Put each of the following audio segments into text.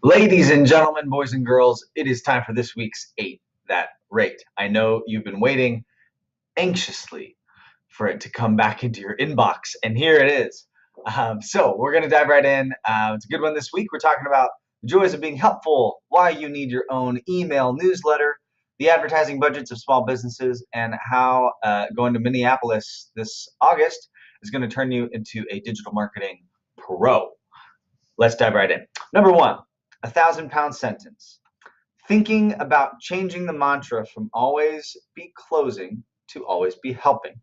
Ladies and gentlemen, boys and girls, it is time for this week's Eight That Rate. I know you've been waiting anxiously for it to come back into your inbox, and here it is. So we're going to dive right in. It's a good one this week. We're talking about the joys of being helpful, why you need your own email newsletter, the advertising budgets of small businesses, and how going to Minneapolis this August is going to turn you into a digital marketing pro. Let's dive right in. Number one, 1,000-pound sentence. Thinking about changing the mantra from always be closing to always be helping.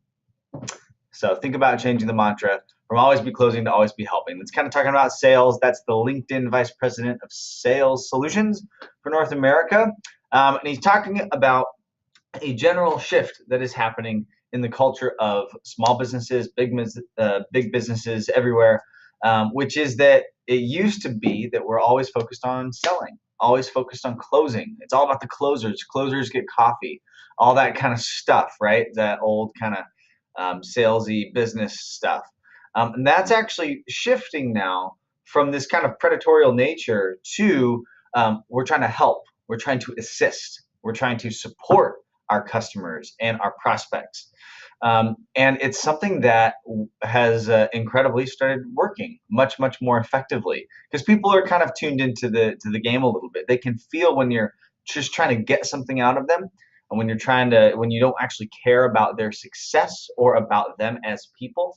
So think about changing the mantra from always be closing to always be helping. It's kind of talking about sales. That's the LinkedIn Vice President of Sales Solutions for North America. And he's talking about a general shift that is happening in the culture of small businesses, big businesses everywhere, which is that it used to be that we're always focused on selling, always focused on closing. It's all about the closers. Closers get coffee, all that kind of stuff, right? That old kind of salesy business stuff. And that's actually shifting now from this kind of predatorial nature to we're trying to help, we're trying to assist, we're trying to support our customers and our prospects. And it's something that has incredibly started working much more effectively because people are kind of tuned into the game a little bit. They can feel when you're just trying to get something out of them, and when you don't actually care about their success or about them as people.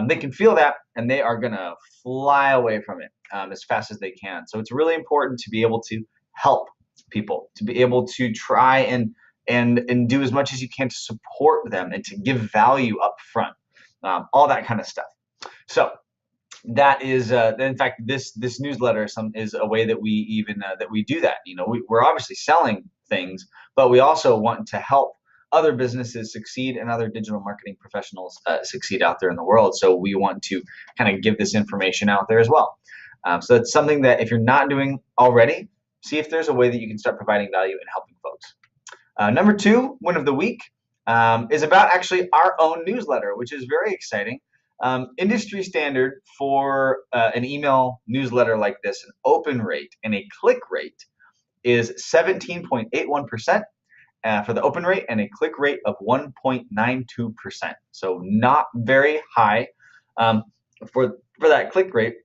They can feel that, and they are gonna fly away from it as fast as they can. So it's really important to be able to help people, to be able to try and do as much as you can to support them and to give value up front, all that kind of stuff. So that is, in fact, this newsletter is a way that we even that we do that. You know, we're obviously selling things, but we also want to help other businesses succeed and other digital marketing professionals succeed out there in the world. So we want to kind of give this information out there as well. So it's something that if you're not doing already, see if there's a way that you can start providing value and helping folks. Number two, win of the week, is about actually our own newsletter, which is very exciting. Industry standard for an email newsletter like this, an open rate and a click rate is 17.81% for the open rate and a click rate of 1.92%. So not very high for that click rate.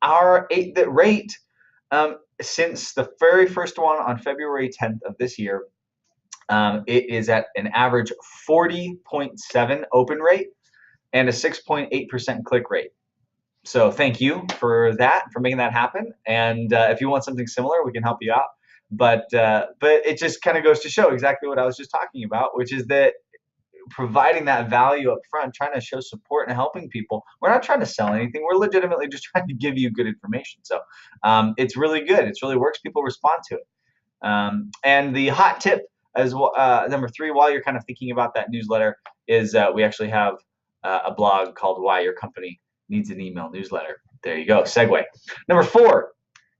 Our that rate since the very first one on February 10th of this year, it is at an average 40.7 open rate and a 6.8% click rate. So thank you for that, for making that happen. And if you want something similar, we can help you out. But it just kind of goes to show exactly what I was just talking about, which is that providing that value up front, trying to show support and helping people. We're not trying to sell anything. We're legitimately just trying to give you good information. So it's really good. It really works. People respond to it. And the hot tip as well, number three, while you're kind of thinking about that newsletter, is we actually have a blog called Why Your Company Needs an Email Newsletter. There you go, segue. Number four,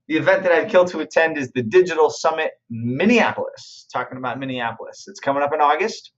the event that I'd kill to attend is the Digital Summit Minneapolis. Talking about Minneapolis. It's coming up in August.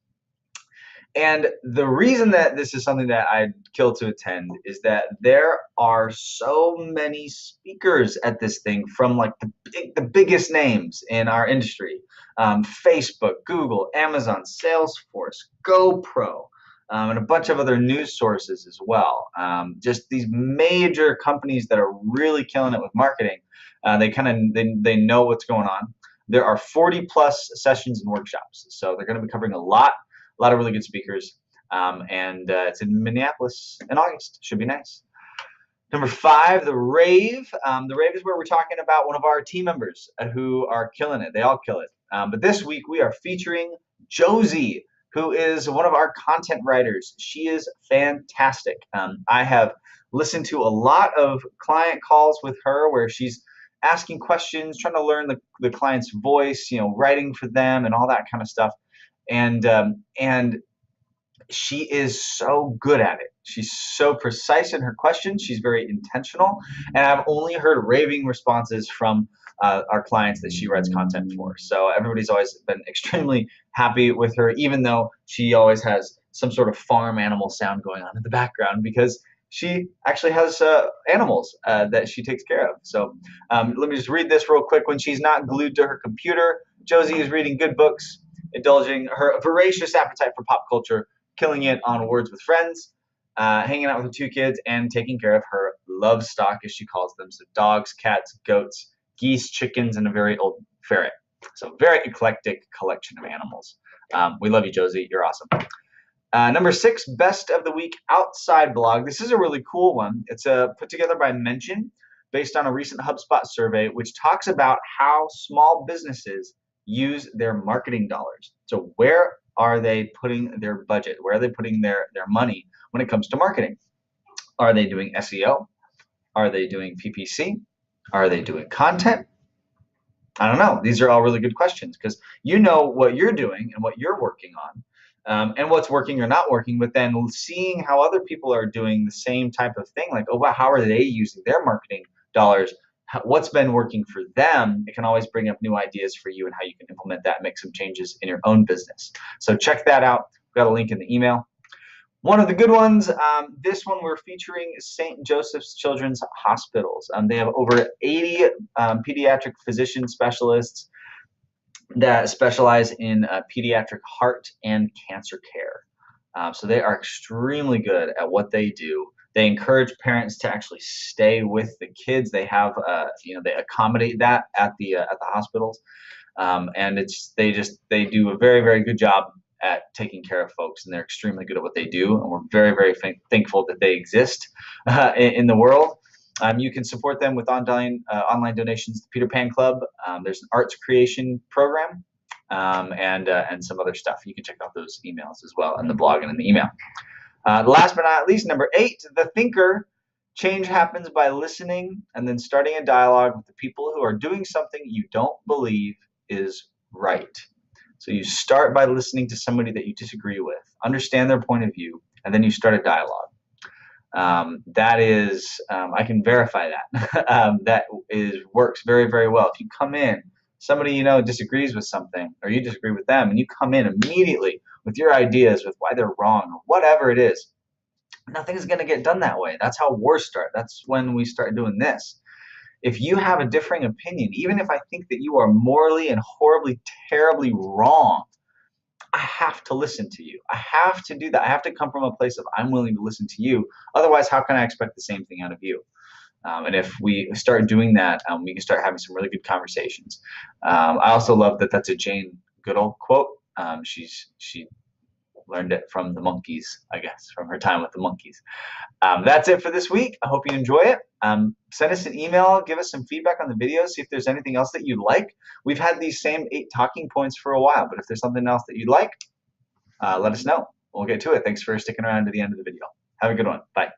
And the reason that this is something that I'd kill to attend is that there are so many speakers at this thing from like the biggest names in our industry. Facebook, Google, Amazon, Salesforce, GoPro, and a bunch of other news sources as well. Just these major companies that are really killing it with marketing. They know what's going on. There are 40 plus sessions and workshops. So they're going to be covering a lot of really good speakers. And it's in Minneapolis in August. Should be nice. Number five, the rave. The rave is where we're talking about one of our team members who are killing it. They all kill it. But this week we are featuring Josie, who is one of our content writers. She is fantastic. I have listened to a lot of client calls with her where she's asking questions, trying to learn the client's voice, writing for them and all that kind of stuff. And she is so good at it. She's so precise in her questions. She's very intentional. And I've only heard raving responses from our clients that she writes content for. So everybody's always been extremely happy with her, even though she always has some sort of farm animal sound going on in the background, because she actually has animals that she takes care of. So let me just read this real quick. When she's not glued to her computer, Josie is reading good books, indulging her voracious appetite for pop culture, killing it on Words with Friends, hanging out with her two kids, and taking care of her love stock, as she calls them. So dogs, cats, goats, geese, chickens, and a very old ferret. So very eclectic collection of animals. We love you, Josie. You're awesome. Number 6, best of the week outside blog. This is a really cool one. It's put together by Mention based on a recent HubSpot survey, which talks about how small businesses use their marketing dollars. So where are they putting their budget? Where are they putting their money when it comes to marketing? Are they doing SEO? Are they doing PPC? Are they doing content? I don't know. These are all really good questions because you know what you're doing and what you're working on. And what's working or not working, but then seeing how other people are doing the same type of thing, like, oh, wow, how are they using their marketing dollars? What's been working for them? It can always bring up new ideas for you and how you can implement that, make some changes in your own business. So check that out. We've got a link in the email. One of the good ones, this one we're featuring St. Joseph's Children's Hospitals. They have over 80 pediatric physician specialists that specialize in pediatric heart and cancer care. So they are extremely good at what they do. They encourage parents to actually stay with the kids. They have, they accommodate that at the hospitals, and they do a very, very good job at taking care of folks, and they're extremely good at what they do. And we're very, very thankful that they exist in the world. You can support them with online donations to Peter Pan Club. There's an arts creation program and some other stuff. You can check out those emails as well in the blog and in the email. Last but not least, number 8, The Thinker. Change happens by listening and then starting a dialogue with the people who are doing something you don't believe is right. So you start by listening to somebody that you disagree with, understand their point of view, and then you start a dialogue. That is, I can verify that. Works very, very well. If you come in, somebody you know disagrees with something, or you disagree with them, and you come in immediately with your ideas, with why they're wrong, or whatever it is, nothing's going to get done that way. That's how wars start. That's when we start doing this. If you have a differing opinion, even if I think that you are morally and horribly, terribly wrong, I have to listen to you. I have to do that. I have to come from a place of I'm willing to listen to you. Otherwise, how can I expect the same thing out of you? And if we start doing that, we can start having some really good conversations. I also love that that's a Jane Goodall quote. She learned it from the Monkees, I guess, from her time with the Monkees. That's it for this week. I hope you enjoy it. Send us an email, give us some feedback on the video, see if there's anything else that you'd like. We've had these same 8 talking points for a while, but if there's something else that you'd like, let us know. We'll get to it. Thanks for sticking around to the end of the video. Have a good one. Bye.